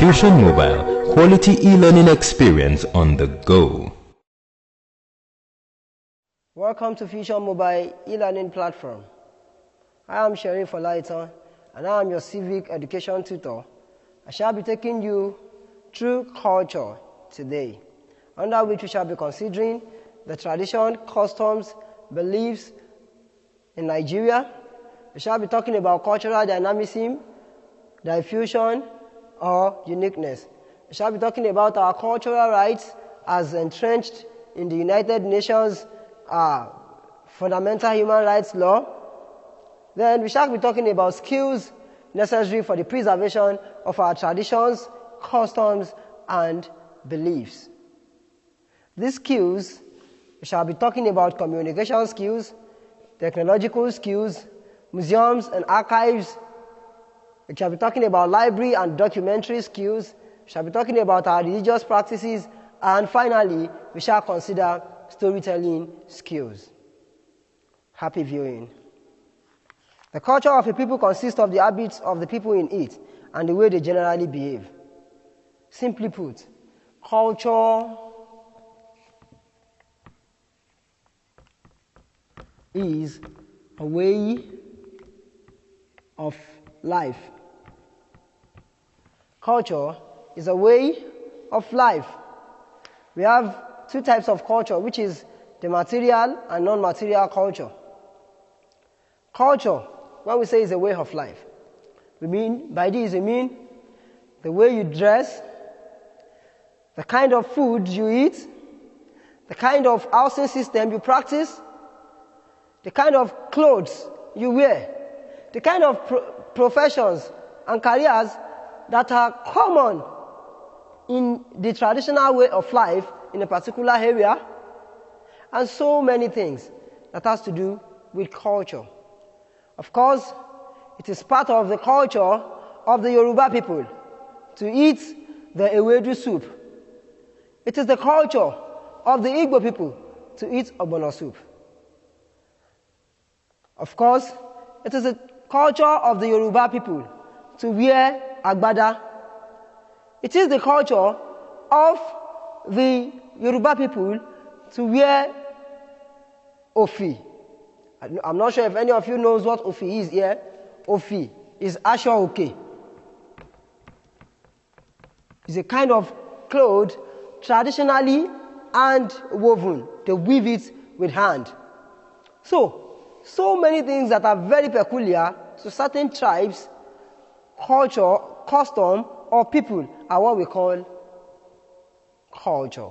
Fusion Mobile, quality e-learning experience on the go. Welcome to Fusion Mobile e-learning platform. I am Sherif Olaitan, and I am your civic education tutor. I shall be taking you through culture today, under which we shall be considering the tradition, customs, beliefs in Nigeria. We shall be talking about cultural dynamism, diffusion, or uniqueness. We shall be talking about our cultural rights as entrenched in the United Nations Fundamental Human Rights Law. Then we shall be talking about skills necessary for the preservation of our traditions, customs, and beliefs. These skills, we shall be talking about communication skills, technological skills, museums and archives. We shall be talking about library and documentary skills. We shall be talking about our religious practices. And finally, we shall consider storytelling skills. Happy viewing. The culture of a people consists of the habits of the people in it and the way they generally behave. Simply put, culture is a way of life. Culture is a way of life. We have two types of culture, which is the material and non-material culture. Culture, when we say is a way of life, we mean the way you dress, the kind of food you eat, the kind of housing system you practice, the kind of clothes you wear, the kind of professions and careers that are common in the traditional way of life in a particular area, and so many things that has to do with culture. Of course, it is part of the culture of the Yoruba people to eat the ewedu soup. It is the culture of the Igbo people to eat ogbono soup. Of course, it is the culture of the Yoruba people to wear agbada. It is the culture of the Yoruba people to wear ofi. I'm not sure if any of you knows what ofi is here. Ofi is asho oke. It's a kind of cloth traditionally and woven. They weave it with hand. So many things that are very peculiar to certain tribes, culture, custom, or people are what we call culture.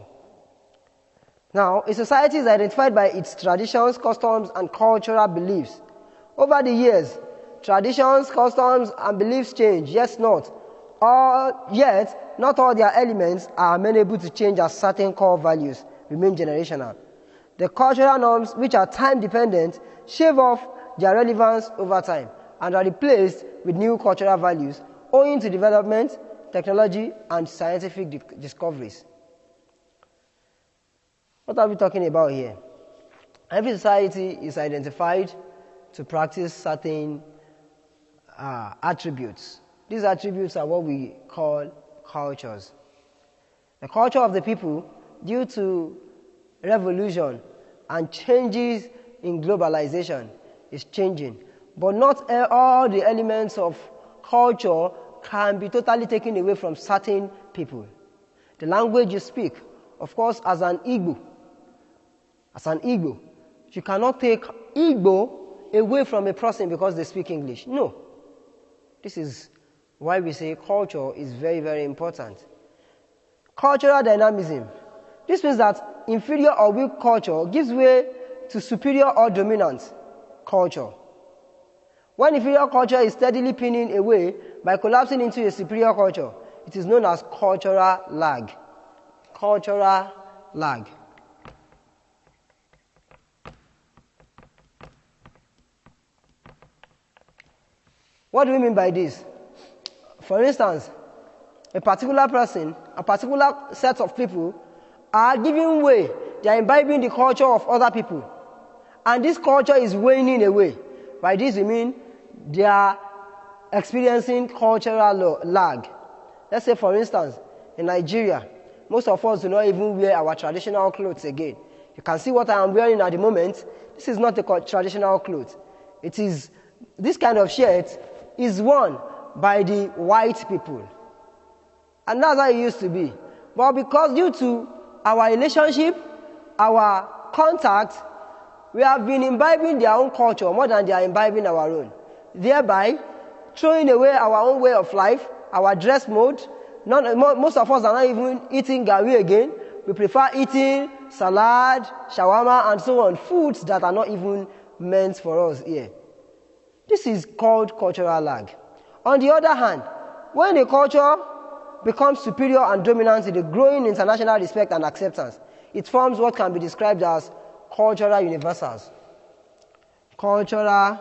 Now, a society is identified by its traditions, customs, and cultural beliefs. Over the years, traditions, customs, and beliefs change, yet not all their elements are amenable to change as certain core values remain generational. The cultural norms, which are time-dependent, shave off their relevance over time and are replaced with new cultural values owing to development, technology, and scientific discoveries. What are we talking about here? Every society is identified to practice certain attributes. These attributes are what we call cultures. The culture of the people, due to revolution and changes in globalization, is changing. But not all the elements of culture can be totally taken away from certain people. The language you speak, of course, as an Igbo, you cannot take Igbo away from a person because they speak English. No. This is why we say culture is very, very important. Cultural dynamism. This means that inferior or weak culture gives way to superior or dominant culture. When inferior culture is steadily pinning away by collapsing into a superior culture, it is known as cultural lag. Cultural lag. What do we mean by this? For instance, a particular person, a particular set of people are giving way. They are imbibing the culture of other people. And this culture is waning away. By this we mean they are experiencing cultural lag. Let's say, for instance, in Nigeria, most of us do not even wear our traditional clothes again. You can see what I am wearing at the moment. This is not a traditional cloth. It is, this kind of shirt is worn by the white people. And that's how it used to be. But because due to our relationship, our contact, we have been imbibing their own culture more than they are imbibing our own. Thereby, throwing away our own way of life, our dress mode. Most of us are not even eating gari again. We prefer eating salad, shawarma, and so on, foods that are not even meant for us here. This is called cultural lag. On the other hand, when a culture becomes superior and dominant with a growing international respect and acceptance, it forms what can be described as cultural universals. Cultural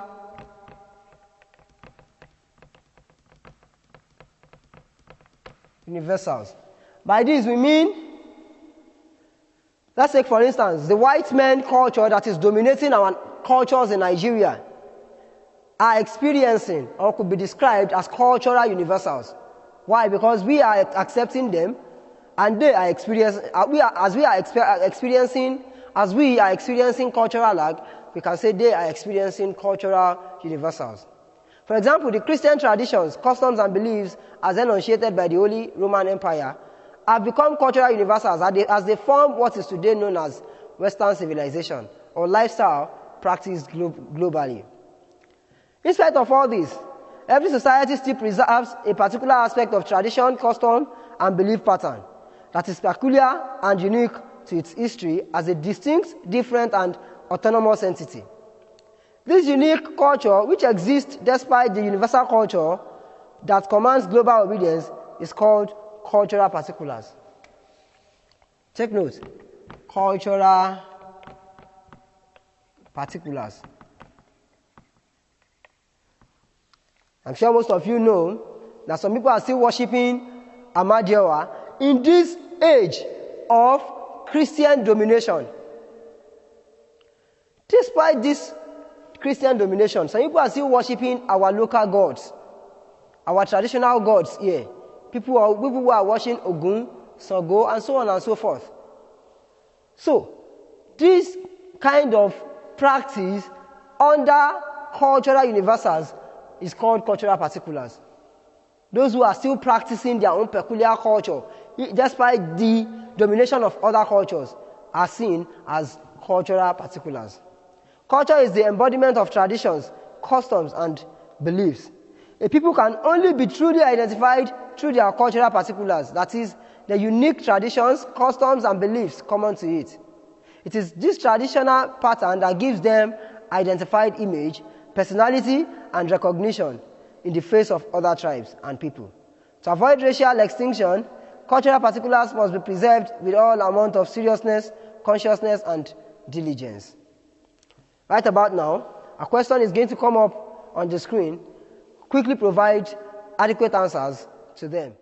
universals. By this we mean, let's take for instance, the white man culture that is dominating our cultures in Nigeria are experiencing or could be described as cultural universals. Why? Because we are accepting them, and they are experiencing. As we are experiencing cultural lag, we can say they are experiencing cultural universals. For example, the Christian traditions, customs, and beliefs, as enunciated by the Holy Roman Empire, have become cultural universals as they form what is today known as Western civilization or lifestyle practiced globally. In spite of all this, every society still preserves a particular aspect of tradition, custom, and belief pattern that is peculiar and unique to its history as a distinct, different, and autonomous entity. This unique culture, which exists despite the universal culture that commands global obedience, is called cultural particulars. Take note. Cultural particulars. I'm sure most of you know that some people are still worshipping Amadioha in this age of Christian domination. Despite this Christian domination, some people are still worshipping our local gods, our traditional gods here. People who are worshiping Ogun, Sango, and so on and so forth. So, this kind of practice under cultural universals is called cultural particulars. Those who are still practicing their own peculiar culture, despite the domination of other cultures, are seen as cultural particulars. Culture is the embodiment of traditions, customs, and beliefs. A people can only be truly identified through their cultural particulars, that is, the unique traditions, customs, and beliefs common to it. It is this traditional pattern that gives them identified image, personality, and recognition in the face of other tribes and people. To avoid racial extinction, cultural particulars must be preserved with all amount of seriousness, consciousness, and diligence. Right about now, a question is going to come up on the screen. Quickly provide adequate answers to them.